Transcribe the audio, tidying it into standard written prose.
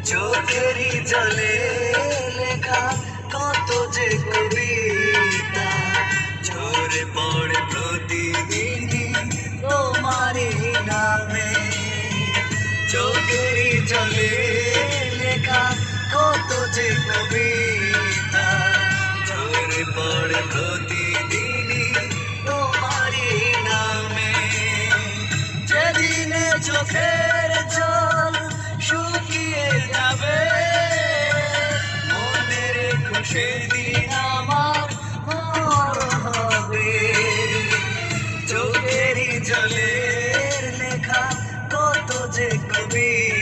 চোখেরই জলে লেখা কত যে কবিতা ঝরে পড়ে প্রতিদিনই তোমারই নামে। চোখেরই জলে লেখা কত যে কবিতা ঝরে পড়ে প্রতিদিনই তোমারই নামে। যেদিনে চোখের জল শুকিয়ে যাবে মনে রেখো সেদিন আমার মরণ হবে। চোখেরই জলের লেখা কত যে কবিতা